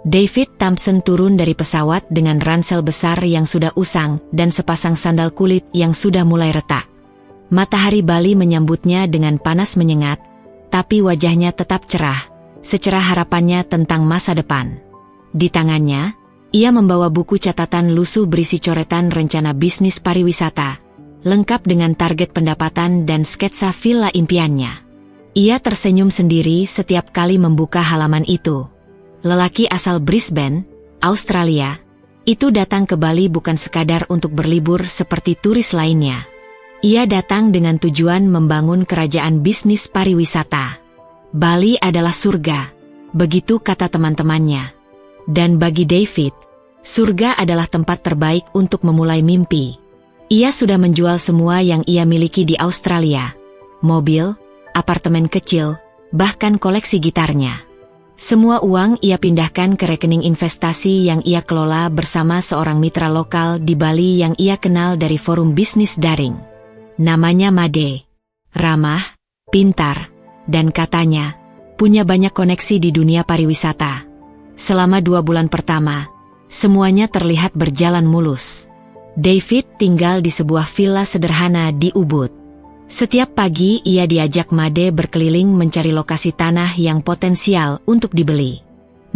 David Thompson turun dari pesawat dengan ransel besar yang sudah usang dan sepasang sandal kulit yang sudah mulai retak. Matahari Bali menyambutnya dengan panas menyengat, tapi wajahnya tetap cerah, secerah harapannya tentang masa depan. Di tangannya, ia membawa buku catatan lusuh berisi coretan rencana bisnis pariwisata, lengkap dengan target pendapatan dan sketsa villa impiannya. Ia tersenyum sendiri setiap kali membuka halaman itu. Lelaki asal Brisbane, Australia, itu datang ke Bali bukan sekadar untuk berlibur seperti turis lainnya. Ia datang dengan tujuan membangun kerajaan bisnis pariwisata. Bali adalah surga, begitu kata teman-temannya. Dan bagi David, surga adalah tempat terbaik untuk memulai mimpi. Ia sudah menjual semua yang ia miliki di Australia. Mobil, apartemen kecil, bahkan koleksi gitarnya. Semua uang ia pindahkan ke rekening investasi yang ia kelola bersama seorang mitra lokal di Bali yang ia kenal dari forum bisnis daring. Namanya Made. Ramah, pintar, dan katanya, punya banyak koneksi di dunia pariwisata. Selama 2 bulan pertama, semuanya terlihat berjalan mulus. David tinggal di sebuah villa sederhana di Ubud. Setiap pagi ia diajak Made berkeliling mencari lokasi tanah yang potensial untuk dibeli.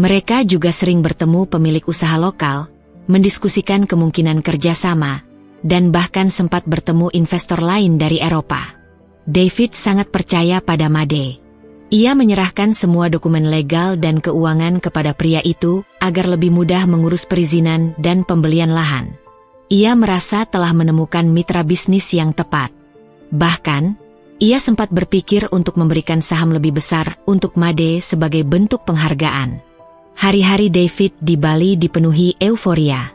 Mereka juga sering bertemu pemilik usaha lokal, mendiskusikan kemungkinan kerjasama, dan bahkan sempat bertemu investor lain dari Eropa. David sangat percaya pada Made. Ia menyerahkan semua dokumen legal dan keuangan kepada pria itu agar lebih mudah mengurus perizinan dan pembelian lahan. Ia merasa telah menemukan mitra bisnis yang tepat. Bahkan, ia sempat berpikir untuk memberikan saham lebih besar untuk Made sebagai bentuk penghargaan. Hari-hari David di Bali dipenuhi euforia.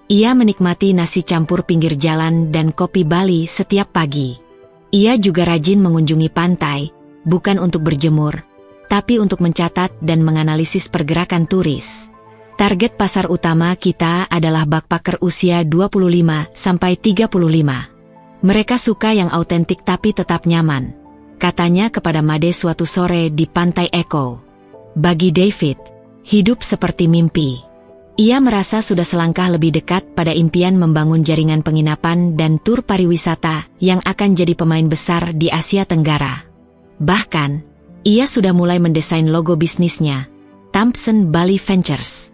Ia menikmati nasi campur pinggir jalan dan kopi Bali setiap pagi. Ia juga rajin mengunjungi pantai, bukan untuk berjemur, tapi untuk mencatat dan menganalisis pergerakan turis. Target pasar utama kita adalah backpacker usia 25 sampai 35. Mereka suka yang autentik tapi tetap nyaman, katanya kepada Made suatu sore di Pantai Echo. Bagi David, hidup seperti mimpi. Ia merasa sudah selangkah lebih dekat pada impian membangun jaringan penginapan dan tur pariwisata yang akan jadi pemain besar di Asia Tenggara. Bahkan, ia sudah mulai mendesain logo bisnisnya, Thompson Bali Ventures.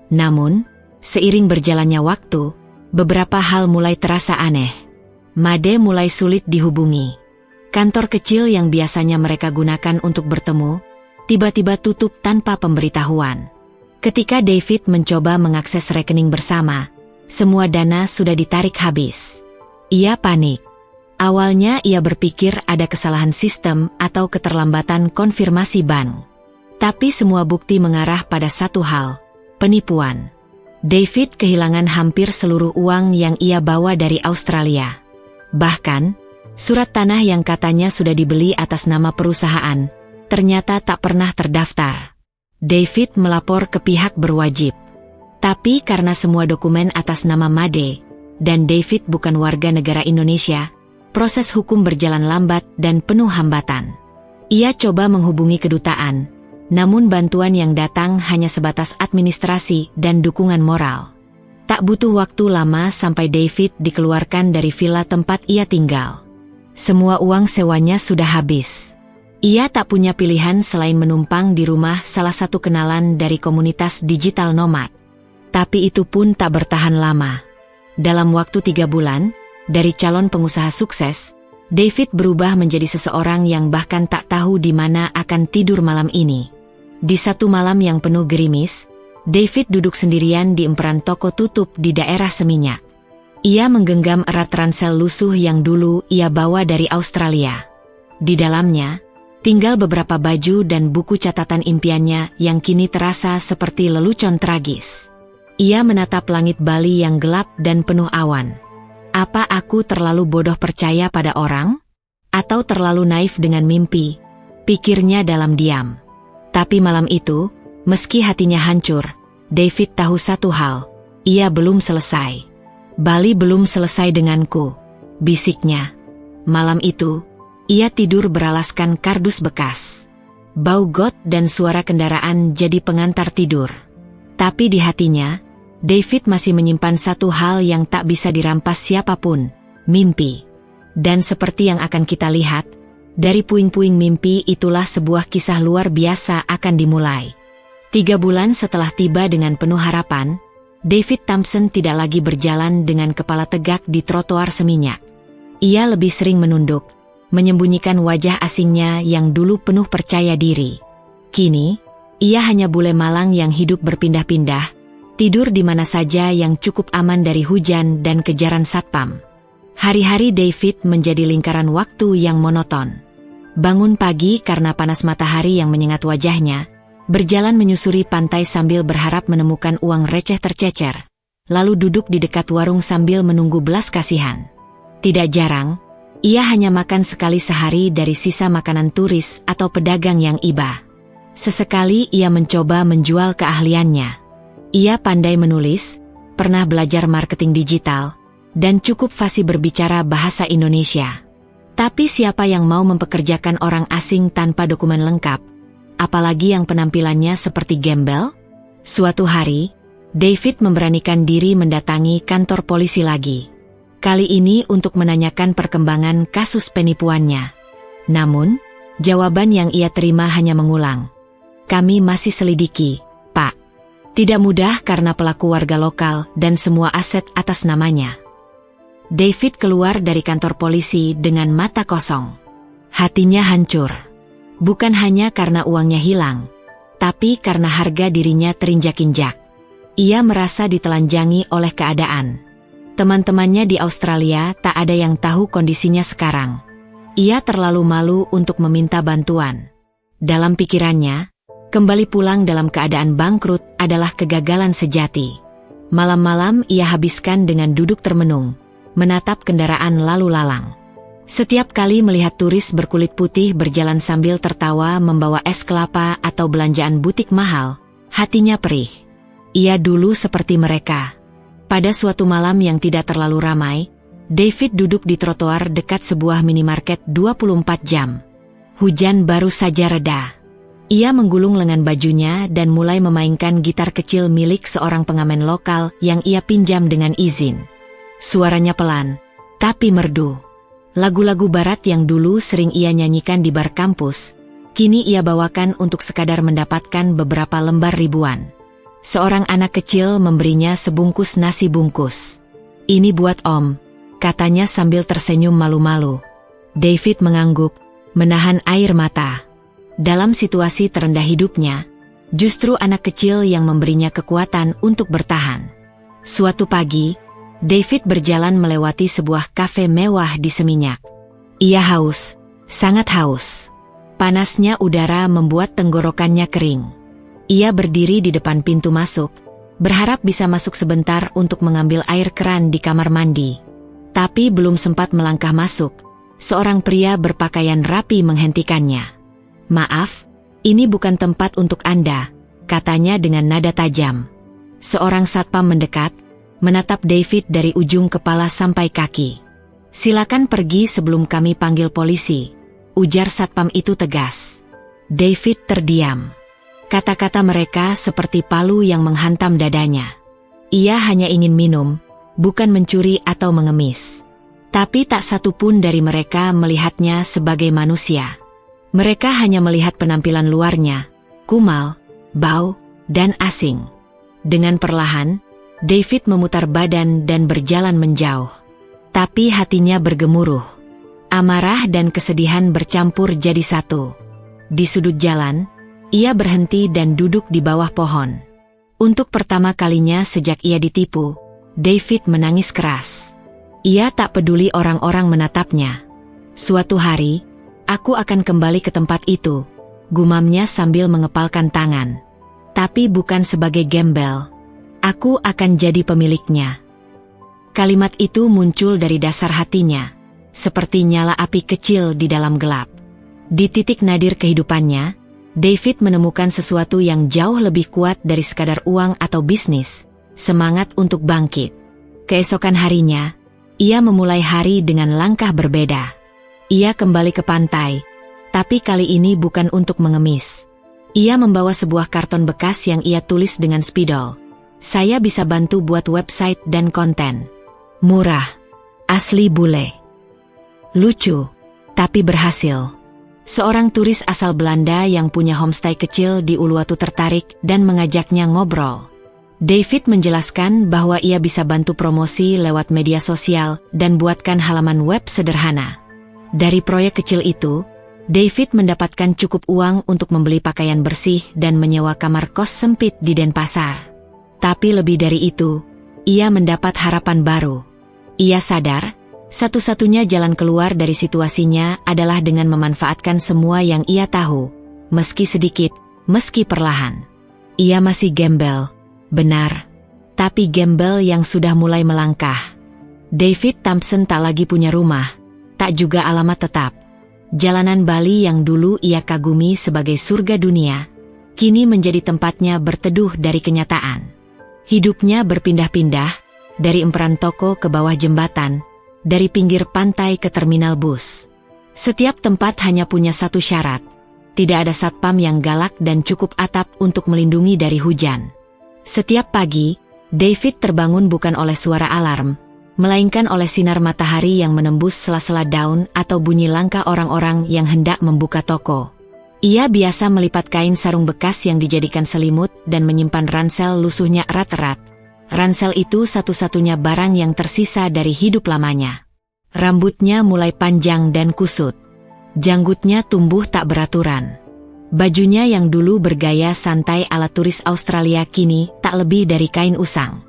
Namun, seiring berjalannya waktu, beberapa hal mulai terasa aneh. Made mulai sulit dihubungi. Kantor kecil yang biasanya mereka gunakan untuk bertemu, tiba-tiba tutup tanpa pemberitahuan. Ketika David mencoba mengakses rekening bersama, semua dana sudah ditarik habis. Ia panik. Awalnya ia berpikir ada kesalahan sistem atau keterlambatan konfirmasi bank. Tapi semua bukti mengarah pada satu hal, penipuan. David kehilangan hampir seluruh uang yang ia bawa dari Australia. Bahkan, surat tanah yang katanya sudah dibeli atas nama perusahaan, ternyata tak pernah terdaftar. David melapor ke pihak berwajib. Tapi karena semua dokumen atas nama Made, dan David bukan warga negara Indonesia, proses hukum berjalan lambat dan penuh hambatan. Ia coba menghubungi kedutaan, namun bantuan yang datang hanya sebatas administrasi dan dukungan moral. Tak butuh waktu lama sampai David dikeluarkan dari villa tempat ia tinggal. Semua uang sewanya sudah habis. Ia tak punya pilihan selain menumpang di rumah salah satu kenalan dari komunitas digital nomad. Tapi itu pun tak bertahan lama. Dalam waktu 3 bulan, dari calon pengusaha sukses, David berubah menjadi seseorang yang bahkan tak tahu di mana akan tidur malam ini. Di satu malam yang penuh gerimis, David duduk sendirian di emperan toko tutup di daerah Seminyak. Ia menggenggam erat ransel lusuh yang dulu ia bawa dari Australia. Di dalamnya, tinggal beberapa baju dan buku catatan impiannya yang kini terasa seperti lelucon tragis. Ia menatap langit Bali yang gelap dan penuh awan. Apa aku terlalu bodoh percaya pada orang? Atau terlalu naif dengan mimpi? Pikirnya dalam diam. Tapi malam itu, meski hatinya hancur, David tahu satu hal, ia belum selesai. Bali belum selesai denganku, bisiknya. Malam itu, ia tidur beralaskan kardus bekas. Bau got dan suara kendaraan jadi pengantar tidur. Tapi di hatinya, David masih menyimpan satu hal yang tak bisa dirampas siapapun, mimpi. Dan seperti yang akan kita lihat, dari puing-puing mimpi itulah sebuah kisah luar biasa akan dimulai. 3 bulan setelah tiba dengan penuh harapan, David Thompson tidak lagi berjalan dengan kepala tegak di trotoar seminyak. Ia lebih sering menunduk, menyembunyikan wajah asingnya yang dulu penuh percaya diri. Kini, ia hanya bule malang yang hidup berpindah-pindah, tidur di mana saja yang cukup aman dari hujan dan kejaran satpam. Hari-hari David menjadi lingkaran waktu yang monoton. Bangun pagi karena panas matahari yang menyengat wajahnya, berjalan menyusuri pantai sambil berharap menemukan uang receh tercecer, lalu duduk di dekat warung sambil menunggu belas kasihan. Tidak jarang, ia hanya makan sekali sehari dari sisa makanan turis atau pedagang yang iba. Sesekali ia mencoba menjual keahliannya. Ia pandai menulis, pernah belajar marketing digital, dan cukup fasih berbicara bahasa Indonesia. Tapi siapa yang mau mempekerjakan orang asing tanpa dokumen lengkap? Apalagi yang penampilannya seperti gembel? Suatu hari, David memberanikan diri mendatangi kantor polisi lagi. Kali ini untuk menanyakan perkembangan kasus penipuannya. Namun, jawaban yang ia terima hanya mengulang. Kami masih selidiki, Pak. Tidak mudah karena pelaku warga lokal dan semua aset atas namanya. David keluar dari kantor polisi dengan mata kosong. Hatinya hancur. Bukan hanya karena uangnya hilang, tapi karena harga dirinya terinjak-injak. Ia merasa ditelanjangi oleh keadaan. Teman-temannya di Australia tak ada yang tahu kondisinya sekarang. Ia terlalu malu untuk meminta bantuan. Dalam pikirannya, kembali pulang dalam keadaan bangkrut adalah kegagalan sejati. Malam-malam ia habiskan dengan duduk termenung, menatap kendaraan lalu lalang. Setiap kali melihat turis berkulit putih berjalan sambil tertawa membawa es kelapa atau belanjaan butik mahal, hatinya perih. Ia dulu seperti mereka. Pada suatu malam yang tidak terlalu ramai, David duduk di trotoar dekat sebuah minimarket 24 jam. Hujan baru saja reda. Ia menggulung lengan bajunya dan mulai memainkan gitar kecil milik seorang pengamen lokal yang ia pinjam dengan izin. Suaranya pelan, tapi merdu. Lagu-lagu barat yang dulu sering ia nyanyikan di bar kampus, kini ia bawakan untuk sekadar mendapatkan beberapa lembar ribuan. Seorang anak kecil memberinya sebungkus nasi bungkus. Ini buat Om, katanya sambil tersenyum malu-malu. David mengangguk, menahan air mata. Dalam situasi terendah hidupnya, justru anak kecil yang memberinya kekuatan untuk bertahan. Suatu pagi, David berjalan melewati sebuah kafe mewah di Seminyak. Ia haus, sangat haus. Panasnya udara membuat tenggorokannya kering. Ia berdiri di depan pintu masuk, berharap bisa masuk sebentar untuk mengambil air keran di kamar mandi. Tapi belum sempat melangkah masuk, seorang pria berpakaian rapi menghentikannya. "Maaf, ini bukan tempat untuk Anda," katanya dengan nada tajam. Seorang satpam mendekat, menatap David dari ujung kepala sampai kaki. "Silakan pergi sebelum kami panggil polisi," ujar satpam itu tegas. David terdiam. Kata-kata mereka seperti palu yang menghantam dadanya. Ia hanya ingin minum, bukan mencuri atau mengemis. Tapi tak satu pun dari mereka melihatnya sebagai manusia. Mereka hanya melihat penampilan luarnya, kumal, bau, dan asing. Dengan perlahan, David memutar badan dan berjalan menjauh. Tapi hatinya bergemuruh. Amarah dan kesedihan bercampur jadi satu. Di sudut jalan, ia berhenti dan duduk di bawah pohon. Untuk pertama kalinya sejak ia ditipu, David menangis keras. Ia tak peduli orang-orang menatapnya. "Suatu hari, aku akan kembali ke tempat itu," gumamnya sambil mengepalkan tangan. "Tapi bukan sebagai gembel. Aku akan jadi pemiliknya." Kalimat itu muncul dari dasar hatinya, seperti nyala api kecil di dalam gelap. Di titik nadir kehidupannya, David menemukan sesuatu yang jauh lebih kuat dari sekadar uang atau bisnis, semangat untuk bangkit. Keesokan harinya, ia memulai hari dengan langkah berbeda. Ia kembali ke pantai, tapi kali ini bukan untuk mengemis. Ia membawa sebuah karton bekas yang ia tulis dengan spidol. Saya bisa bantu buat website dan konten. Murah. Asli bule. Lucu. Tapi berhasil. Seorang turis asal Belanda yang punya homestay kecil di Uluwatu tertarik dan mengajaknya ngobrol. David menjelaskan bahwa ia bisa bantu promosi lewat media sosial dan buatkan halaman web sederhana. Dari proyek kecil itu, David mendapatkan cukup uang untuk membeli pakaian bersih dan menyewa kamar kos sempit di Denpasar. Tapi lebih dari itu, ia mendapat harapan baru. Ia sadar, satu-satunya jalan keluar dari situasinya adalah dengan memanfaatkan semua yang ia tahu, meski sedikit, meski perlahan. Ia masih gembel, benar, tapi gembel yang sudah mulai melangkah. David Thompson tak lagi punya rumah, tak juga alamat tetap. Jalanan Bali yang dulu ia kagumi sebagai surga dunia, kini menjadi tempatnya berteduh dari kenyataan. Hidupnya berpindah-pindah, dari emperan toko ke bawah jembatan, dari pinggir pantai ke terminal bus. Setiap tempat hanya punya satu syarat, tidak ada satpam yang galak dan cukup atap untuk melindungi dari hujan. Setiap pagi, David terbangun bukan oleh suara alarm, melainkan oleh sinar matahari yang menembus sela-sela daun atau bunyi langkah orang-orang yang hendak membuka toko. Ia biasa melipat kain sarung bekas yang dijadikan selimut dan menyimpan ransel lusuhnya erat-erat. Ransel itu satu-satunya barang yang tersisa dari hidup lamanya. Rambutnya mulai panjang dan kusut. Janggutnya tumbuh tak beraturan. Bajunya yang dulu bergaya santai ala turis Australia kini tak lebih dari kain usang.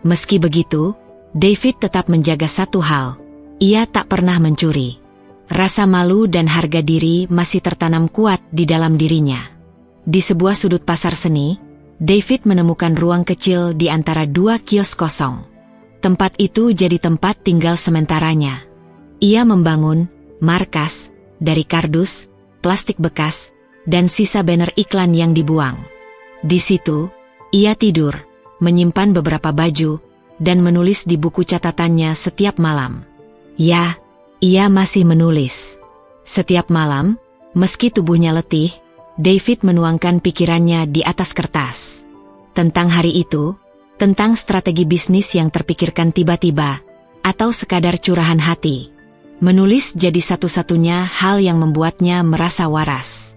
Meski begitu, David tetap menjaga satu hal, ia tak pernah mencuri. Rasa malu dan harga diri masih tertanam kuat di dalam dirinya. Di sebuah sudut pasar seni, David menemukan ruang kecil di antara dua kios kosong. Tempat itu jadi tempat tinggal sementaranya. Ia membangun markas dari kardus, plastik bekas, dan sisa banner iklan yang dibuang. Di situ, ia tidur, menyimpan beberapa baju, dan menulis di buku catatannya setiap malam. Ya, ia masih menulis. Setiap malam, meski tubuhnya letih, David menuangkan pikirannya di atas kertas. Tentang hari itu, tentang strategi bisnis yang terpikirkan tiba-tiba, atau sekadar curahan hati. Menulis jadi satu-satunya hal yang membuatnya merasa waras.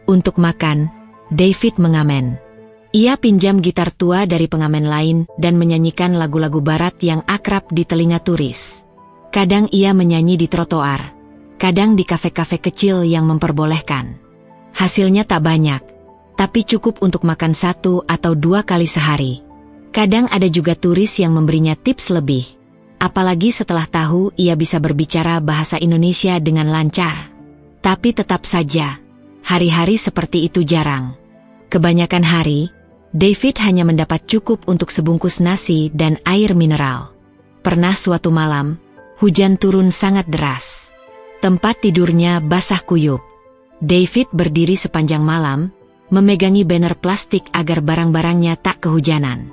Untuk makan, David mengamen. Ia pinjam gitar tua dari pengamen lain dan menyanyikan lagu-lagu barat yang akrab di telinga turis. Kadang ia menyanyi di trotoar, kadang di kafe-kafe kecil yang memperbolehkan. Hasilnya tak banyak, tapi cukup untuk makan 1 atau 2 kali sehari. Kadang ada juga turis yang memberinya tips lebih, apalagi setelah tahu ia bisa berbicara bahasa Indonesia dengan lancar. Tapi tetap saja, hari-hari seperti itu jarang. Kebanyakan hari, David hanya mendapat cukup untuk sebungkus nasi dan air mineral. Pernah suatu malam, hujan turun sangat deras. Tempat tidurnya basah kuyup. David berdiri sepanjang malam, memegangi banner plastik agar barang-barangnya tak kehujanan.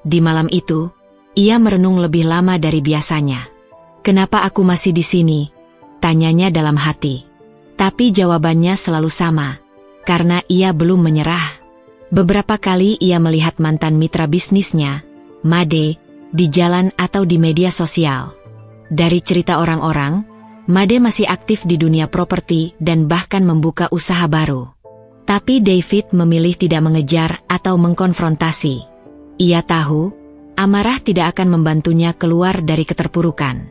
Di malam itu, ia merenung lebih lama dari biasanya. "Kenapa aku masih di sini?" tanyanya dalam hati. Tapi jawabannya selalu sama, karena ia belum menyerah. Beberapa kali ia melihat mantan mitra bisnisnya, Made, di jalan atau di media sosial. Dari cerita orang-orang, Made masih aktif di dunia properti dan bahkan membuka usaha baru. Tapi David memilih tidak mengejar atau mengkonfrontasi. Ia tahu, amarah tidak akan membantunya keluar dari keterpurukan.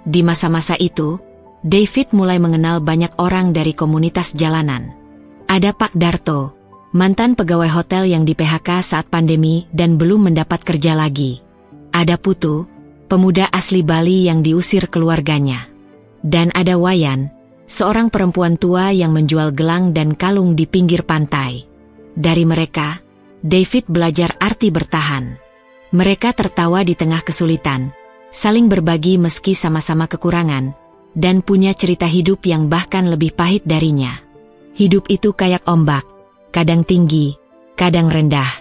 Di masa-masa itu, David mulai mengenal banyak orang dari komunitas jalanan. Ada Pak Darto, mantan pegawai hotel yang di PHK saat pandemi dan belum mendapat kerja lagi. Ada Putu, pemuda asli Bali yang diusir keluarganya. Dan ada Wayan, seorang perempuan tua yang menjual gelang dan kalung di pinggir pantai. Dari mereka, David belajar arti bertahan. Mereka tertawa di tengah kesulitan, saling berbagi meski sama-sama kekurangan, dan punya cerita hidup yang bahkan lebih pahit darinya. Hidup itu kayak ombak, kadang tinggi, kadang rendah.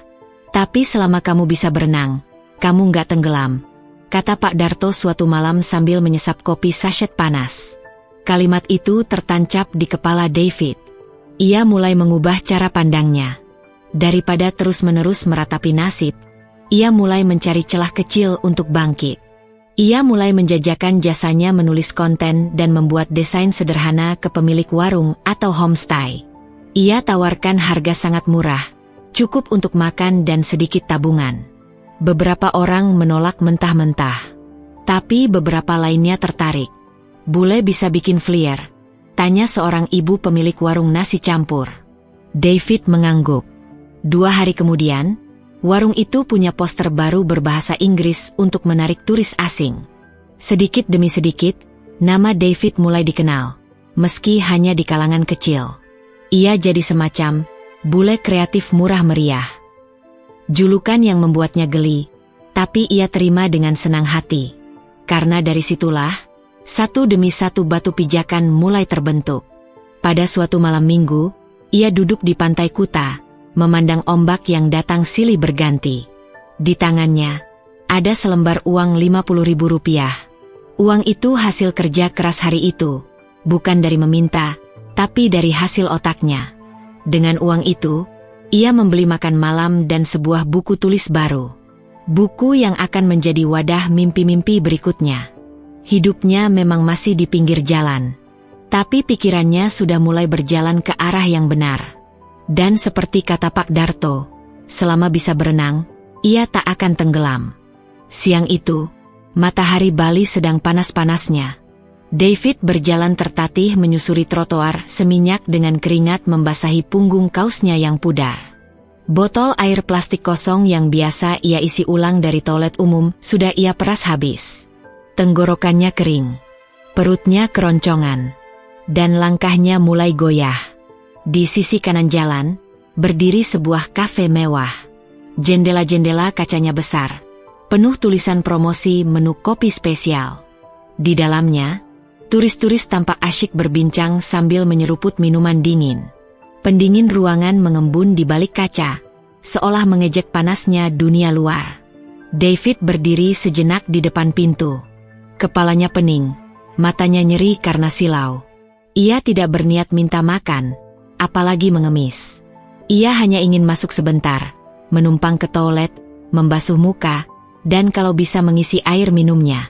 Tapi selama kamu bisa berenang, kamu nggak tenggelam, kata Pak Darto suatu malam sambil menyesap kopi sachet panas. Kalimat itu tertancap di kepala David. Ia mulai mengubah cara pandangnya. Daripada terus-menerus meratapi nasib, ia mulai mencari celah kecil untuk bangkit. Ia mulai menjajakan jasanya menulis konten dan membuat desain sederhana ke pemilik warung atau homestay. Ia tawarkan harga sangat murah, cukup untuk makan dan sedikit tabungan. Beberapa orang menolak mentah-mentah, tapi beberapa lainnya tertarik. "Bule bisa bikin flyer?" tanya seorang ibu pemilik warung nasi campur. David mengangguk. 2 hari kemudian, warung itu punya poster baru berbahasa Inggris untuk menarik turis asing. Sedikit demi sedikit, nama David mulai dikenal, meski hanya di kalangan kecil. Ia jadi semacam bule kreatif murah meriah. Julukan yang membuatnya geli, tapi ia terima dengan senang hati. Karena dari situlah, satu demi satu batu pijakan mulai terbentuk. Pada suatu malam minggu, ia duduk di pantai Kuta, memandang ombak yang datang silih berganti. Di tangannya, ada selembar uang Rp50.000. Uang itu hasil kerja keras hari itu, bukan dari meminta, tapi dari hasil otaknya. Dengan uang itu, ia membeli makan malam dan sebuah buku tulis baru. Buku yang akan menjadi wadah mimpi-mimpi berikutnya. Hidupnya memang masih di pinggir jalan, tapi pikirannya sudah mulai berjalan ke arah yang benar. Dan seperti kata Pak Darto, selama bisa berenang, ia tak akan tenggelam. Siang itu, matahari Bali sedang panas-panasnya. David berjalan tertatih menyusuri trotoar seminyak dengan keringat membasahi punggung kaosnya yang pudar. Botol air plastik kosong yang biasa ia isi ulang dari toilet umum sudah ia peras habis. Tenggorokannya kering, perutnya keroncongan, dan langkahnya mulai goyah. Di sisi kanan jalan, berdiri sebuah kafe mewah. Jendela-jendela kacanya besar, penuh tulisan promosi menu kopi spesial. Di dalamnya, turis-turis tampak asyik berbincang sambil menyeruput minuman dingin. Pendingin ruangan mengembun di balik kaca, seolah mengejek panasnya dunia luar. David berdiri sejenak di depan pintu. Kepalanya pening, matanya nyeri karena silau. Ia tidak berniat minta makan, apalagi mengemis. Ia hanya ingin masuk sebentar, menumpang ke toilet, membasuh muka, dan kalau bisa mengisi air minumnya.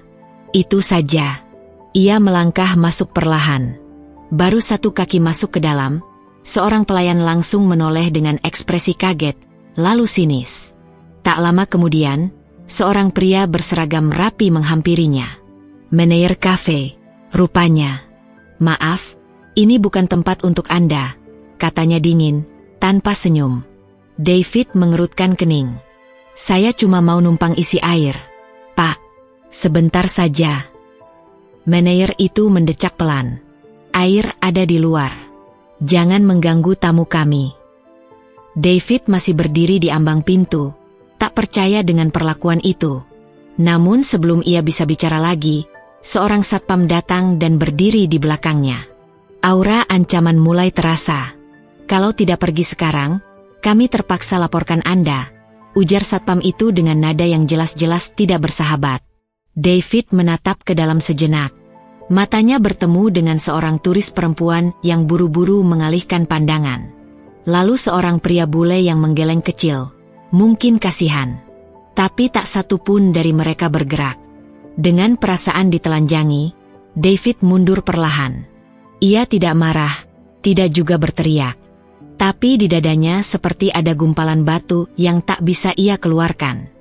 Itu saja. Ia melangkah masuk perlahan. Baru 1 kaki masuk ke dalam, seorang pelayan langsung menoleh dengan ekspresi kaget, lalu sinis. Tak lama kemudian, seorang pria berseragam rapi menghampirinya. "Manajer kafe, rupanya." "Maaf, ini bukan tempat untuk Anda," katanya dingin, tanpa senyum. David mengerutkan kening. "Saya cuma mau numpang isi air, Pak. Sebentar saja." Manajer itu mendecak pelan. "Air ada di luar. Jangan mengganggu tamu kami." David masih berdiri di ambang pintu, tak percaya dengan perlakuan itu. Namun sebelum ia bisa bicara lagi, seorang satpam datang dan berdiri di belakangnya. Aura ancaman mulai terasa. "Kalau tidak pergi sekarang, kami terpaksa laporkan Anda," ujar satpam itu dengan nada yang jelas-jelas tidak bersahabat. David menatap ke dalam sejenak. Matanya bertemu dengan seorang turis perempuan yang buru-buru mengalihkan pandangan. Lalu seorang pria bule yang menggeleng kecil, mungkin kasihan. Tapi tak satu pun dari mereka bergerak. Dengan perasaan ditelanjangi, David mundur perlahan. Ia tidak marah, tidak juga berteriak. Tapi di dadanya seperti ada gumpalan batu yang tak bisa ia keluarkan.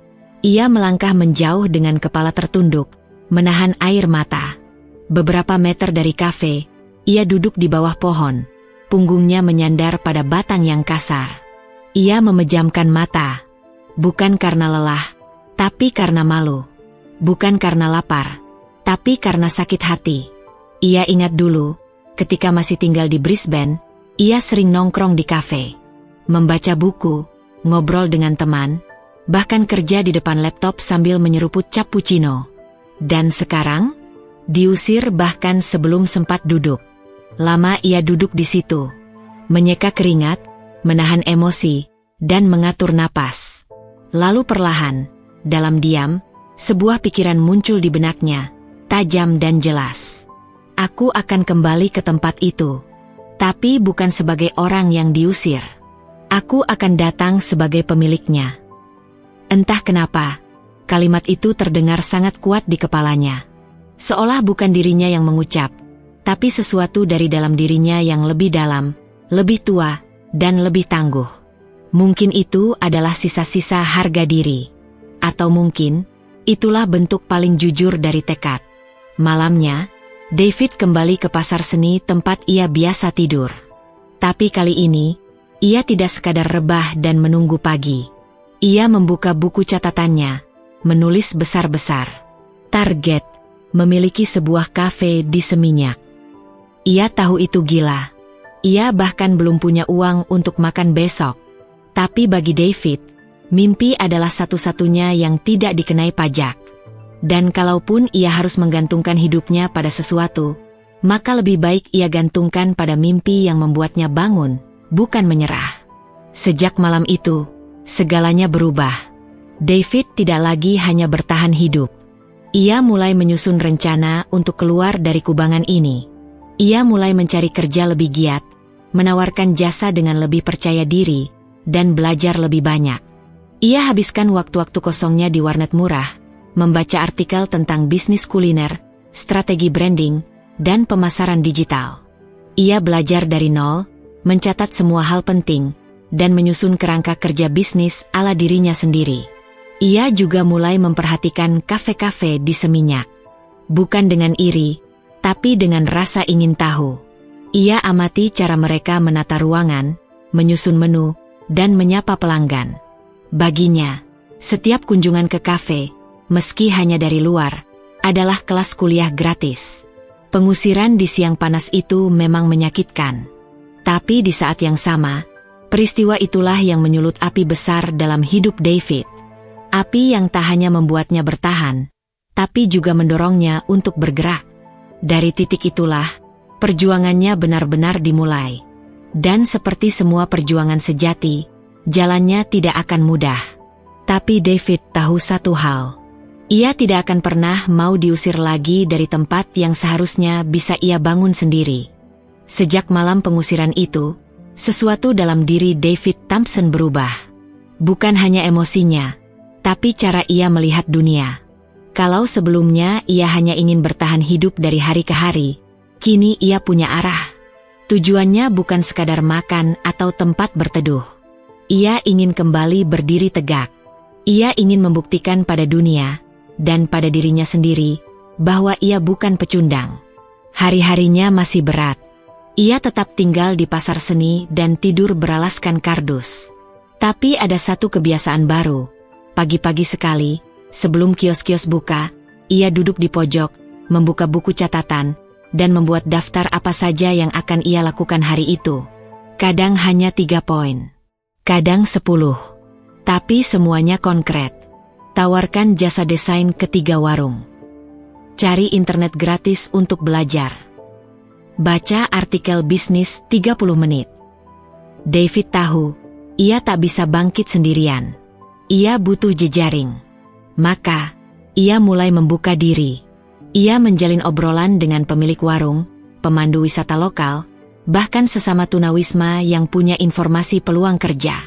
Ia melangkah menjauh dengan kepala tertunduk, menahan air mata. Beberapa meter dari kafe, ia duduk di bawah pohon. Punggungnya menyandar pada batang yang kasar. Ia memejamkan mata. Bukan karena lelah, tapi karena malu. Bukan karena lapar, tapi karena sakit hati. Ia ingat dulu, ketika masih tinggal di Brisbane, ia sering nongkrong di kafe. Membaca buku, ngobrol dengan teman, bahkan kerja di depan laptop sambil menyeruput cappuccino. Dan sekarang, diusir bahkan sebelum sempat duduk. Lama ia duduk di situ, menyeka keringat, menahan emosi, dan mengatur napas. Lalu perlahan, dalam diam, sebuah pikiran muncul di benaknya, tajam dan jelas. Aku akan kembali ke tempat itu, tapi bukan sebagai orang yang diusir. Aku akan datang sebagai pemiliknya. Entah kenapa, kalimat itu terdengar sangat kuat di kepalanya. Seolah bukan dirinya yang mengucap, tapi sesuatu dari dalam dirinya yang lebih dalam, lebih tua, dan lebih tangguh. Mungkin itu adalah sisa-sisa harga diri. Atau mungkin, itulah bentuk paling jujur dari tekad. Malamnya, David kembali ke pasar seni tempat ia biasa tidur. Tapi kali ini, ia tidak sekadar rebah dan menunggu pagi. Ia membuka buku catatannya, menulis besar-besar. Target, memiliki sebuah kafe di Seminyak. Ia tahu itu gila. Ia bahkan belum punya uang untuk makan besok. Tapi bagi David, mimpi adalah satu-satunya yang tidak dikenai pajak. Dan kalaupun ia harus menggantungkan hidupnya pada sesuatu, maka lebih baik ia gantungkan pada mimpi yang membuatnya bangun, bukan menyerah. Sejak malam itu, segalanya berubah. David tidak lagi hanya bertahan hidup. Ia mulai menyusun rencana untuk keluar dari kubangan ini. Ia mulai mencari kerja lebih giat, menawarkan jasa dengan lebih percaya diri, dan belajar lebih banyak. Ia habiskan waktu-waktu kosongnya di warnet murah, membaca artikel tentang bisnis kuliner, strategi branding, dan pemasaran digital. Ia belajar dari nol, mencatat semua hal penting, dan menyusun kerangka kerja bisnis ala dirinya sendiri. Ia juga mulai memperhatikan kafe-kafe di Seminyak. Bukan dengan iri, tapi dengan rasa ingin tahu. Ia amati cara mereka menata ruangan, menyusun menu, dan menyapa pelanggan. Baginya, setiap kunjungan ke kafe, meski hanya dari luar, adalah kelas kuliah gratis. Pengusiran di siang panas itu memang menyakitkan. Tapi di saat yang sama, peristiwa itulah yang menyulut api besar dalam hidup David. Api yang tak hanya membuatnya bertahan, tapi juga mendorongnya untuk bergerak. Dari titik itulah, perjuangannya benar-benar dimulai. Dan seperti semua perjuangan sejati, jalannya tidak akan mudah. Tapi David tahu satu hal. Ia tidak akan pernah mau diusir lagi dari tempat yang seharusnya bisa ia bangun sendiri. Sejak malam pengusiran itu, sesuatu dalam diri David Thompson berubah. Bukan hanya emosinya, tapi cara ia melihat dunia. Kalau sebelumnya ia hanya ingin bertahan hidup dari hari ke hari, kini ia punya arah. Tujuannya bukan sekadar makan atau tempat berteduh. Ia ingin kembali berdiri tegak. Ia ingin membuktikan pada dunia, dan pada dirinya sendiri, bahwa ia bukan pecundang. Hari-harinya masih berat. Ia tetap tinggal di pasar seni dan tidur beralaskan kardus. Tapi ada satu kebiasaan baru. Pagi-pagi sekali, sebelum kios-kios buka, ia duduk di pojok, membuka buku catatan, dan membuat daftar apa saja yang akan ia lakukan hari itu. Kadang hanya 3 poin. Kadang 10. Tapi semuanya konkret. Tawarkan jasa desain ke 3 warung. Cari internet gratis untuk belajar. Baca artikel bisnis 30 menit. David tahu, ia tak bisa bangkit sendirian. Ia butuh jejaring. Maka, ia mulai membuka diri. Ia menjalin obrolan dengan pemilik warung, pemandu wisata lokal, bahkan sesama tunawisma yang punya informasi peluang kerja.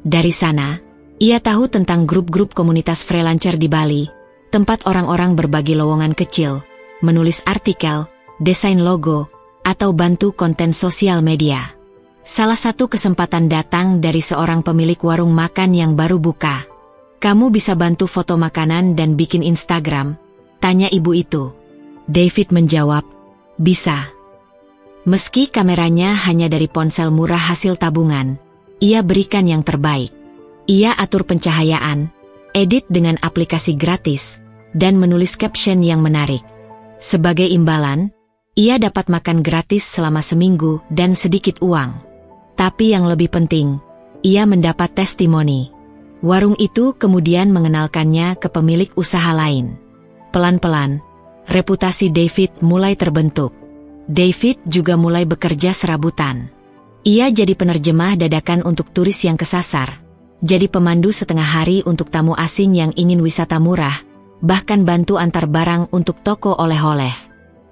Dari sana, ia tahu tentang grup-grup komunitas freelancer di Bali, tempat orang-orang berbagi lowongan kecil, menulis artikel, desain logo, atau bantu konten sosial media. Salah satu kesempatan datang dari seorang pemilik warung makan yang baru buka. "Kamu bisa bantu foto makanan dan bikin Instagram?" tanya ibu itu. David menjawab, "Bisa." Meski kameranya hanya dari ponsel murah hasil tabungan, ia berikan yang terbaik. Ia atur pencahayaan, edit dengan aplikasi gratis, dan menulis caption yang menarik. Sebagai imbalan, ia dapat makan gratis selama seminggu dan sedikit uang. Tapi yang lebih penting, ia mendapat testimoni. Warung itu kemudian mengenalkannya ke pemilik usaha lain. Pelan-pelan, reputasi David mulai terbentuk. David juga mulai bekerja serabutan. Ia jadi penerjemah dadakan untuk turis yang kesasar. Jadi pemandu setengah hari untuk tamu asing yang ingin wisata murah, bahkan bantu antar barang untuk toko oleh-oleh.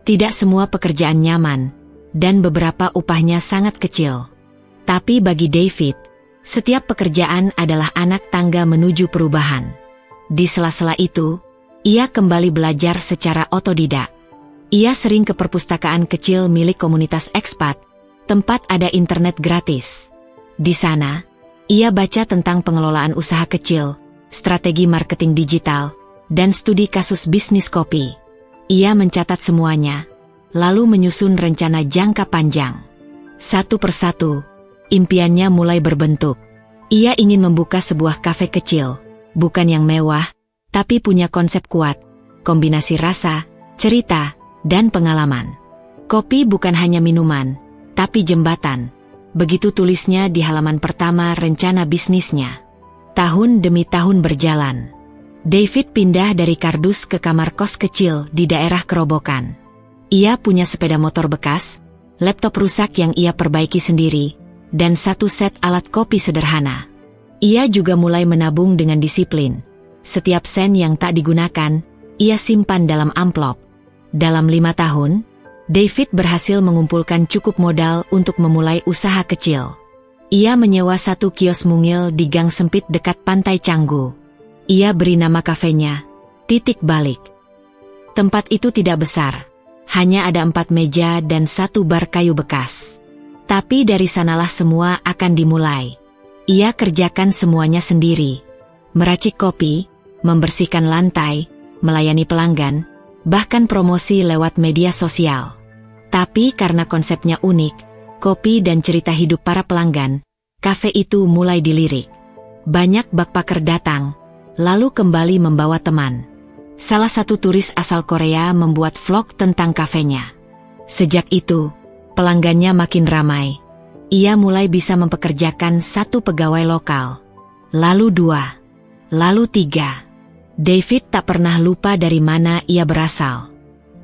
Tidak semua pekerjaan nyaman, dan beberapa upahnya sangat kecil. Tapi bagi David, Setiap pekerjaan adalah anak tangga menuju perubahan. Di sela-sela itu, ia kembali belajar secara otodidak. Ia sering ke perpustakaan kecil milik komunitas ekspat, tempat ada internet gratis. Di sana, ia baca tentang pengelolaan usaha kecil, strategi marketing digital, dan studi kasus bisnis kopi. Ia mencatat semuanya, lalu menyusun rencana jangka panjang. Satu persatu, impiannya mulai berbentuk. Ia ingin membuka sebuah kafe kecil, bukan yang mewah, tapi punya konsep kuat, kombinasi rasa, cerita, dan pengalaman. Kopi bukan hanya minuman, tapi jembatan. Begitu tulisnya di halaman pertama rencana bisnisnya. Tahun demi tahun berjalan. David pindah dari kardus ke kamar kos kecil di daerah Kerobokan. Ia punya sepeda motor bekas, laptop rusak yang ia perbaiki sendiri, dan satu set alat kopi sederhana. Ia juga mulai menabung dengan disiplin. Setiap sen yang tak digunakan, ia simpan dalam amplop. Dalam 5 tahun, David berhasil mengumpulkan cukup modal untuk memulai usaha kecil. Ia menyewa satu kios mungil di gang sempit dekat Pantai Canggu. Ia beri nama kafenya, Titik Balik. Tempat itu tidak besar, hanya ada 4 meja dan 1 bar kayu bekas. Tapi dari sanalah semua akan dimulai. Ia kerjakan semuanya sendiri. Meracik kopi, membersihkan lantai, melayani pelanggan, bahkan promosi lewat media sosial. Tapi karena konsepnya unik, kopi dan cerita hidup para pelanggan, kafe itu mulai dilirik. Banyak backpacker datang, lalu kembali membawa teman. Salah satu turis asal Korea membuat vlog tentang kafenya. Sejak itu, pelanggannya makin ramai. Ia mulai bisa mempekerjakan 1 pegawai lokal. Lalu 2, lalu 3. David tak pernah lupa dari mana ia berasal.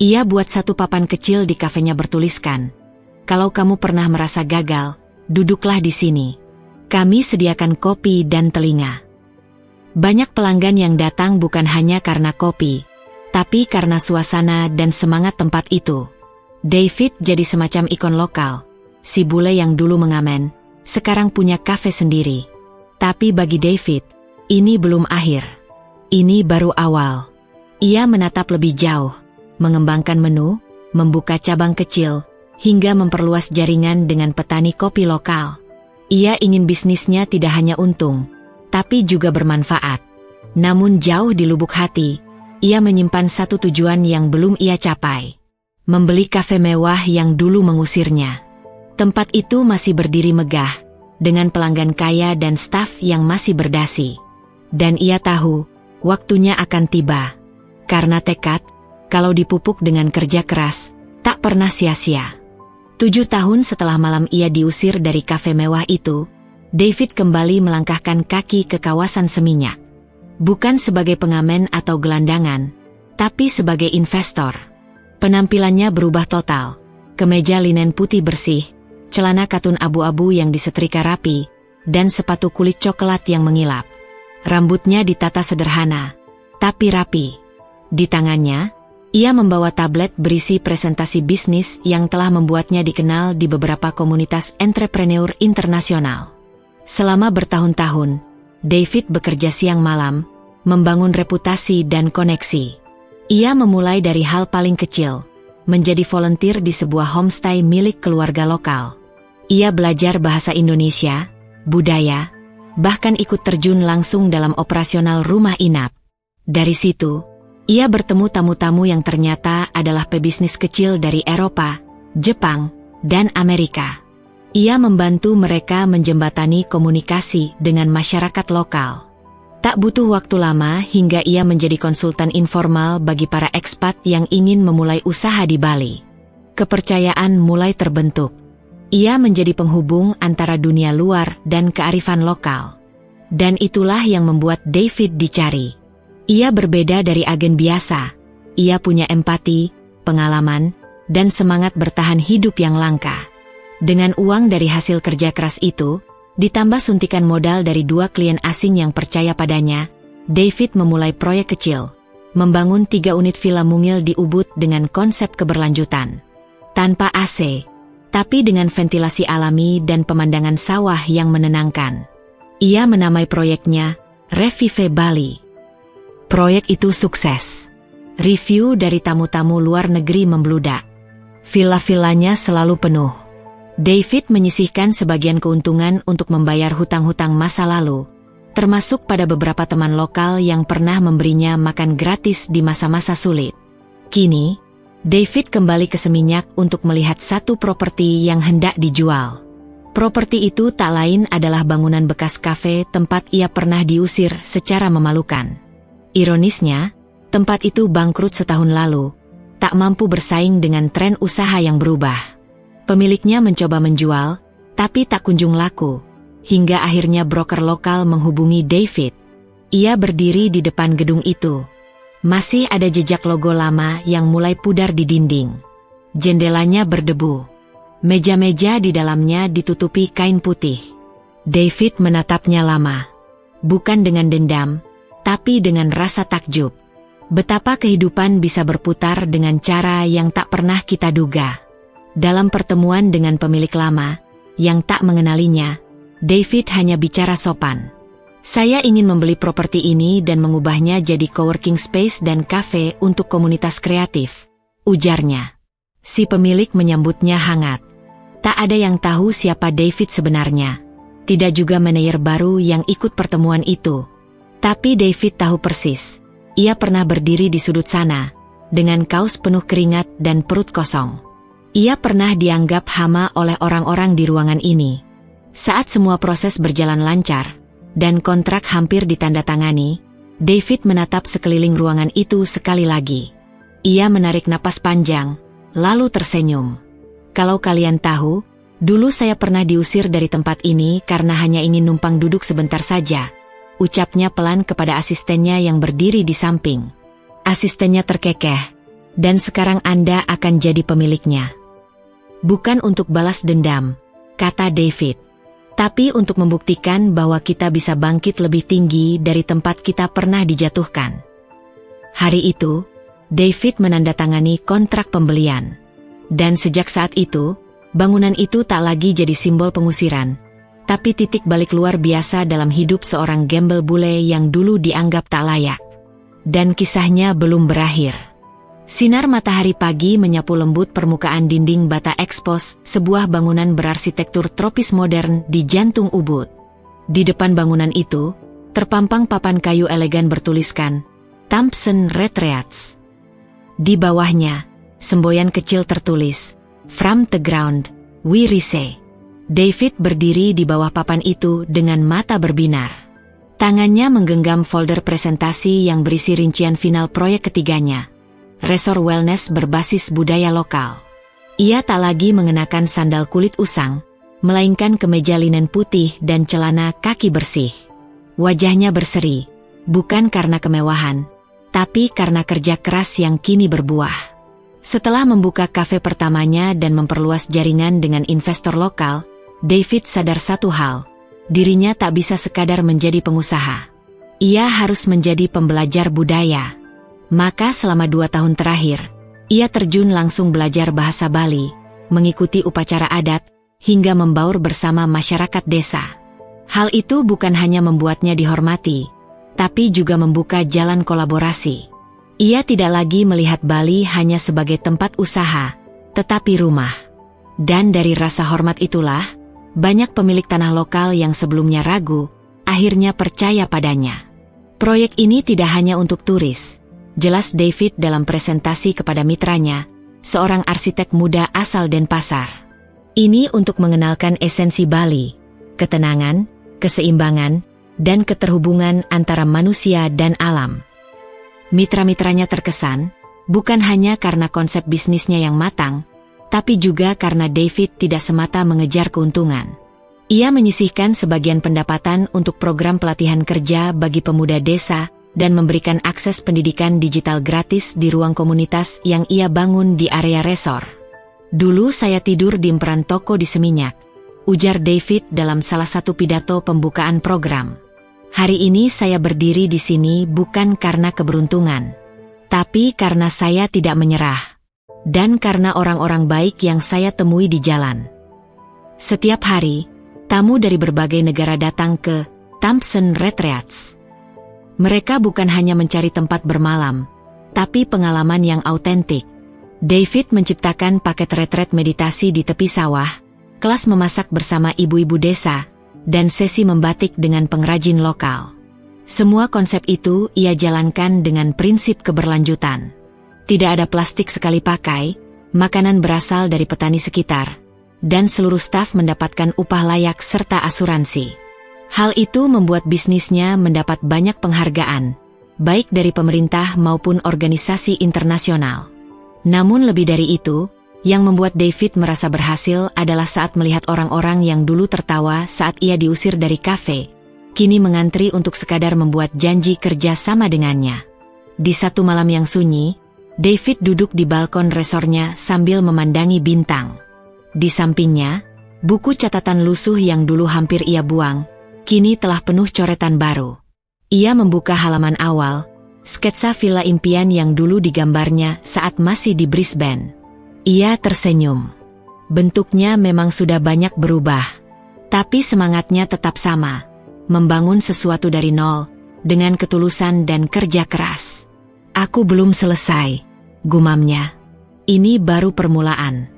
Ia buat 1 papan kecil di kafenya bertuliskan, "Kalau kamu pernah merasa gagal, duduklah di sini. Kami sediakan kopi dan telinga." Banyak pelanggan yang datang bukan hanya karena kopi, tapi karena suasana dan semangat tempat itu. David jadi semacam ikon lokal. Si bule yang dulu mengamen, sekarang punya kafe sendiri. Tapi bagi David, ini belum akhir. Ini baru awal. Ia menatap lebih jauh, mengembangkan menu, membuka cabang kecil, hingga memperluas jaringan dengan petani kopi lokal. Ia ingin bisnisnya tidak hanya untung, tapi juga bermanfaat. Namun jauh di lubuk hati, ia menyimpan satu tujuan yang belum ia capai. Membeli kafe mewah yang dulu mengusirnya. Tempat itu masih berdiri megah, dengan pelanggan kaya dan staf yang masih berdasi. Dan ia tahu, waktunya akan tiba. Karena tekad, kalau dipupuk dengan kerja keras, tak pernah sia-sia. 7 tahun setelah malam ia diusir dari kafe mewah itu, David kembali melangkahkan kaki ke kawasan Seminyak. Bukan sebagai pengamen atau gelandangan, tapi sebagai investor. Penampilannya berubah total. Kemeja linen putih bersih, celana katun abu-abu yang disetrika rapi, dan sepatu kulit coklat yang mengilap. Rambutnya ditata sederhana, tapi rapi. Di tangannya, ia membawa tablet berisi presentasi bisnis yang telah membuatnya dikenal di beberapa komunitas entrepreneur internasional. Selama bertahun-tahun, David bekerja siang malam, membangun reputasi dan koneksi. Ia memulai dari hal paling kecil, menjadi volunteer di sebuah homestay milik keluarga lokal. Ia belajar bahasa Indonesia, budaya, bahkan ikut terjun langsung dalam operasional rumah inap. Dari situ, ia bertemu tamu-tamu yang ternyata adalah pebisnis kecil dari Eropa, Jepang, dan Amerika. Ia membantu mereka menjembatani komunikasi dengan masyarakat lokal. Tak butuh waktu lama hingga ia menjadi konsultan informal bagi para ekspat yang ingin memulai usaha di Bali. Kepercayaan mulai terbentuk. Ia menjadi penghubung antara dunia luar dan kearifan lokal. Dan itulah yang membuat David dicari. Ia berbeda dari agen biasa. Ia punya empati, pengalaman, dan semangat bertahan hidup yang langka. Dengan uang dari hasil kerja keras itu, ditambah suntikan modal dari 2 klien asing yang percaya padanya, David memulai proyek kecil, membangun 3 unit villa mungil di Ubud dengan konsep keberlanjutan. Tanpa AC, tapi dengan ventilasi alami dan pemandangan sawah yang menenangkan. Ia menamai proyeknya Revive Bali. Proyek itu sukses. Review dari tamu-tamu luar negeri membludak. Villa-villanya selalu penuh. David menyisihkan sebagian keuntungan untuk membayar hutang-hutang masa lalu, termasuk pada beberapa teman lokal yang pernah memberinya makan gratis di masa-masa sulit. Kini, David kembali ke Seminyak untuk melihat satu properti yang hendak dijual. Properti itu tak lain adalah bangunan bekas kafe tempat ia pernah diusir secara memalukan. Ironisnya, tempat itu bangkrut setahun lalu, tak mampu bersaing dengan tren usaha yang berubah. Pemiliknya mencoba menjual, tapi tak kunjung laku, hingga akhirnya broker lokal menghubungi David. Ia berdiri di depan gedung itu. Masih ada jejak logo lama yang mulai pudar di dinding. Jendelanya berdebu. Meja-meja di dalamnya ditutupi kain putih. David menatapnya lama. Bukan dengan dendam, tapi dengan rasa takjub. Betapa kehidupan bisa berputar dengan cara yang tak pernah kita duga. Dalam pertemuan dengan pemilik lama, yang tak mengenalinya, David hanya bicara sopan. Saya ingin membeli properti ini dan mengubahnya jadi coworking space dan cafe untuk komunitas kreatif, ujarnya. Si pemilik menyambutnya hangat. Tak ada yang tahu siapa David sebenarnya. Tidak juga manajer baru yang ikut pertemuan itu. Tapi David tahu persis. Ia pernah berdiri di sudut sana, dengan kaos penuh keringat dan perut kosong. Ia pernah dianggap hama oleh orang-orang di ruangan ini. Saat semua proses berjalan lancar, dan kontrak hampir ditandatangani, David menatap sekeliling ruangan itu sekali lagi. Ia menarik napas panjang, lalu tersenyum. Kalau kalian tahu, dulu saya pernah diusir dari tempat ini karena hanya ingin numpang duduk sebentar saja, ucapnya pelan kepada asistennya yang berdiri di samping. Asistennya terkekeh, dan sekarang Anda akan jadi pemiliknya. Bukan untuk balas dendam, kata David. Tapi untuk membuktikan bahwa kita bisa bangkit lebih tinggi dari tempat kita pernah dijatuhkan. Hari itu, David menandatangani kontrak pembelian. Dan sejak saat itu, bangunan itu tak lagi jadi simbol pengusiran, tapi titik balik luar biasa dalam hidup seorang gembel bule yang dulu dianggap tak layak. Dan kisahnya belum berakhir. Sinar matahari pagi menyapu lembut permukaan dinding bata ekspos, sebuah bangunan berarsitektur tropis modern di jantung Ubud. Di depan bangunan itu, terpampang papan kayu elegan bertuliskan, Thompson Retreats. Di bawahnya, semboyan kecil tertulis, From the ground, we rise. David berdiri di bawah papan itu dengan mata berbinar. Tangannya menggenggam folder presentasi yang berisi rincian final proyek ketiganya. Resort wellness berbasis budaya lokal. Ia tak lagi mengenakan sandal kulit usang, melainkan kemeja linen putih dan celana kaki bersih. Wajahnya berseri, bukan karena kemewahan, tapi karena kerja keras yang kini berbuah. Setelah membuka kafe pertamanya dan memperluas jaringan dengan investor lokal, David sadar satu hal, dirinya tak bisa sekadar menjadi pengusaha. Ia harus menjadi pembelajar budaya. Maka selama 2 tahun terakhir, ia terjun langsung belajar bahasa Bali, mengikuti upacara adat, hingga membaur bersama masyarakat desa. Hal itu bukan hanya membuatnya dihormati, tapi juga membuka jalan kolaborasi. Ia tidak lagi melihat Bali hanya sebagai tempat usaha, tetapi rumah. Dan dari rasa hormat itulah, banyak pemilik tanah lokal yang sebelumnya ragu, akhirnya percaya padanya. Proyek ini tidak hanya untuk turis, jelas David dalam presentasi kepada mitranya, seorang arsitek muda asal Denpasar. Ini untuk mengenalkan esensi Bali, ketenangan, keseimbangan, dan keterhubungan antara manusia dan alam. Mitra-mitranya terkesan, bukan hanya karena konsep bisnisnya yang matang, tapi juga karena David tidak semata mengejar keuntungan. Ia menyisihkan sebagian pendapatan untuk program pelatihan kerja bagi pemuda desa, dan memberikan akses pendidikan digital gratis di ruang komunitas yang ia bangun di area resor. Dulu saya tidur di emperan toko di Seminyak, ujar David dalam salah satu pidato pembukaan program. Hari ini saya berdiri di sini bukan karena keberuntungan, tapi karena saya tidak menyerah, dan karena orang-orang baik yang saya temui di jalan. Setiap hari, tamu dari berbagai negara datang ke Thompson Retreats. Mereka bukan hanya mencari tempat bermalam, tapi pengalaman yang autentik. David menciptakan paket retret meditasi di tepi sawah, kelas memasak bersama ibu-ibu desa, dan sesi membatik dengan pengrajin lokal. Semua konsep itu ia jalankan dengan prinsip keberlanjutan. Tidak ada plastik sekali pakai, makanan berasal dari petani sekitar, dan seluruh staf mendapatkan upah layak serta asuransi. Hal itu membuat bisnisnya mendapat banyak penghargaan, baik dari pemerintah maupun organisasi internasional. Namun lebih dari itu, yang membuat David merasa berhasil adalah saat melihat orang-orang yang dulu tertawa saat ia diusir dari kafe, kini mengantri untuk sekadar membuat janji kerja sama dengannya. Di satu malam yang sunyi, David duduk di balkon resornya sambil memandangi bintang. Di sampingnya, buku catatan lusuh yang dulu hampir ia buang, kini telah penuh coretan baru. Ia membuka halaman awal, sketsa villa impian yang dulu digambarnya saat masih di Brisbane. Ia tersenyum. Bentuknya memang sudah banyak berubah, tapi semangatnya tetap sama, membangun sesuatu dari nol, dengan ketulusan dan kerja keras. Aku belum selesai, gumamnya. Ini baru permulaan.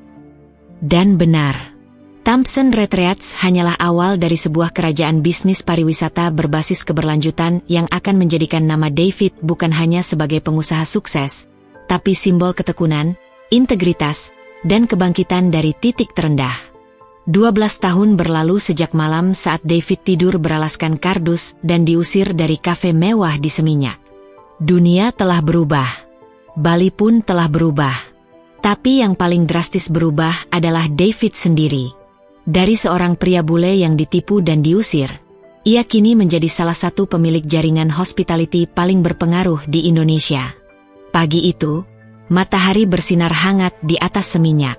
Dan benar. Thompson Retreats hanyalah awal dari sebuah kerajaan bisnis pariwisata berbasis keberlanjutan yang akan menjadikan nama David bukan hanya sebagai pengusaha sukses, tapi simbol ketekunan, integritas, dan kebangkitan dari titik terendah. 12 tahun berlalu sejak malam saat David tidur beralaskan kardus dan diusir dari kafe mewah di Seminyak. Dunia telah berubah. Bali pun telah berubah. Tapi yang paling drastis berubah adalah David sendiri. Dari seorang pria bule yang ditipu dan diusir, ia kini menjadi salah satu pemilik jaringan hospitality paling berpengaruh di Indonesia. Pagi itu, matahari bersinar hangat di atas Seminyak.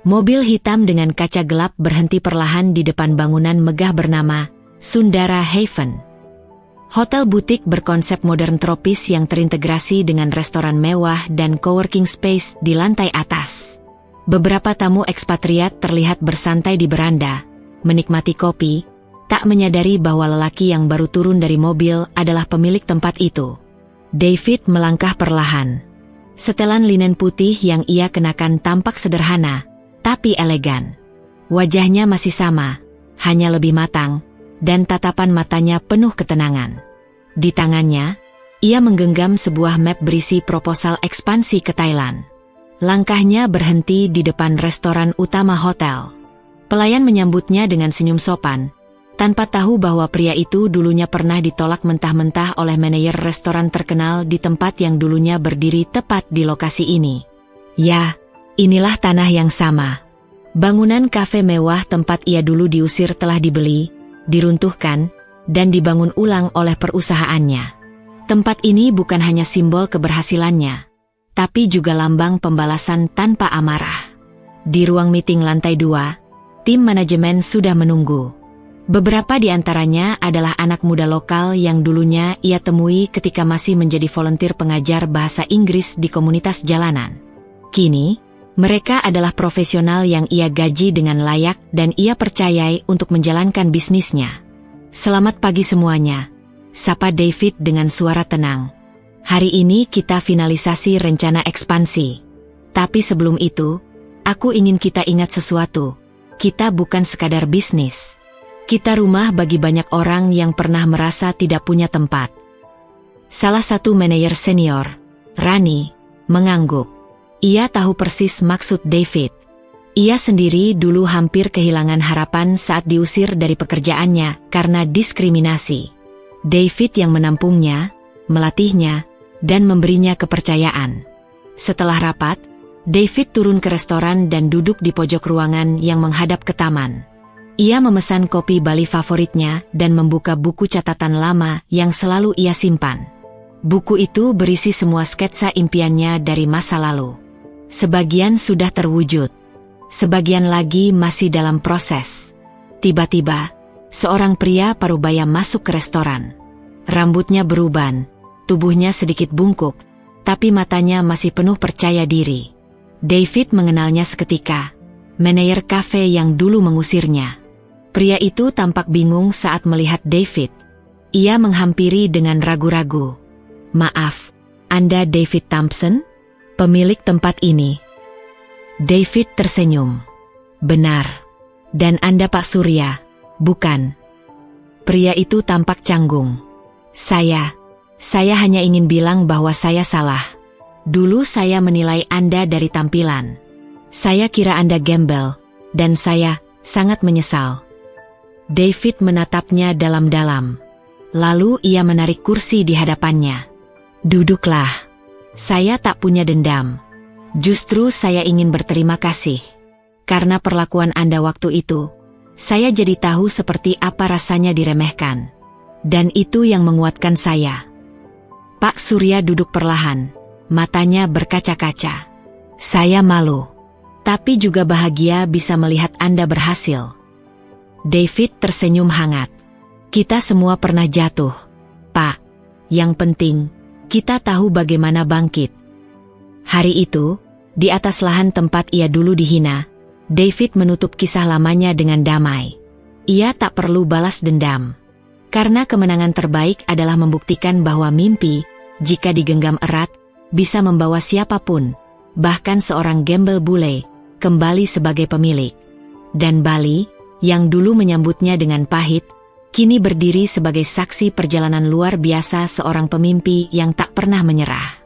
Mobil hitam dengan kaca gelap berhenti perlahan di depan bangunan megah bernama Sundara Haven. Hotel butik berkonsep modern tropis yang terintegrasi dengan restoran mewah dan coworking space di lantai atas. Beberapa tamu ekspatriat terlihat bersantai di beranda, menikmati kopi, tak menyadari bahwa lelaki yang baru turun dari mobil adalah pemilik tempat itu. David melangkah perlahan. Setelan linen putih yang ia kenakan tampak sederhana, tapi elegan. Wajahnya masih sama, hanya lebih matang, dan tatapan matanya penuh ketenangan. Di tangannya, ia menggenggam sebuah map berisi proposal ekspansi ke Thailand. Langkahnya berhenti di depan restoran utama hotel. Pelayan menyambutnya dengan senyum sopan, tanpa tahu bahwa pria itu dulunya pernah ditolak mentah-mentah oleh manajer restoran terkenal di tempat yang dulunya berdiri tepat di lokasi ini. Ya, inilah tanah yang sama. Bangunan kafe mewah tempat ia dulu diusir telah dibeli, diruntuhkan, dan dibangun ulang oleh perusahaannya. Tempat ini bukan hanya simbol keberhasilannya, tapi juga lambang pembalasan tanpa amarah. Di ruang meeting lantai 2, tim manajemen sudah menunggu. Beberapa di antaranya adalah anak muda lokal yang dulunya ia temui ketika masih menjadi volunteer pengajar bahasa Inggris di komunitas jalanan. Kini, mereka adalah profesional yang ia gaji dengan layak dan ia percayai untuk menjalankan bisnisnya. Selamat pagi semuanya, sapa David dengan suara tenang. Hari ini kita finalisasi rencana ekspansi. Tapi sebelum itu, aku ingin kita ingat sesuatu. Kita bukan sekadar bisnis. Kita rumah bagi banyak orang yang pernah merasa tidak punya tempat. Salah satu manajer senior, Rani, mengangguk. Ia tahu persis maksud David. Ia sendiri dulu hampir kehilangan harapan saat diusir dari pekerjaannya karena diskriminasi. David yang menampungnya, melatihnya, dan memberinya kepercayaan. Setelah rapat, David turun ke restoran dan duduk di pojok ruangan yang menghadap ke taman. Ia memesan kopi Bali favoritnya dan membuka buku catatan lama yang selalu ia simpan. Buku itu berisi semua sketsa impiannya dari masa lalu. Sebagian sudah terwujud, sebagian lagi masih dalam proses. Tiba-tiba, seorang pria parubaya masuk ke restoran. Rambutnya beruban, tubuhnya sedikit bungkuk, tapi matanya masih penuh percaya diri. David mengenalnya seketika, manajer kafe yang dulu mengusirnya. Pria itu tampak bingung saat melihat David. Ia menghampiri dengan ragu-ragu. "Maaf, Anda David Thompson, pemilik tempat ini?" David tersenyum. "Benar. Dan Anda Pak Surya, bukan?" Pria itu tampak canggung. Saya hanya ingin bilang bahwa saya salah. Dulu saya menilai Anda dari tampilan. Saya kira Anda gembel, dan saya sangat menyesal." David menatapnya dalam-dalam. Lalu ia menarik kursi di hadapannya. "Duduklah. Saya tak punya dendam. Justru saya ingin berterima kasih. Karena perlakuan Anda waktu itu, saya jadi tahu seperti apa rasanya diremehkan. Dan itu yang menguatkan saya." Pak Surya duduk perlahan, matanya berkaca-kaca. "Saya malu, tapi juga bahagia bisa melihat Anda berhasil." David tersenyum hangat. "Kita semua pernah jatuh, Pak. Yang penting, kita tahu bagaimana bangkit." Hari itu, di atas lahan tempat ia dulu dihina, David menutup kisah lamanya dengan damai. Ia tak perlu balas dendam. Karena kemenangan terbaik adalah membuktikan bahwa mimpi, jika digenggam erat, bisa membawa siapapun, bahkan seorang gembel bule, kembali sebagai pemilik. Dan Bali, yang dulu menyambutnya dengan pahit, kini berdiri sebagai saksi perjalanan luar biasa seorang pemimpi yang tak pernah menyerah.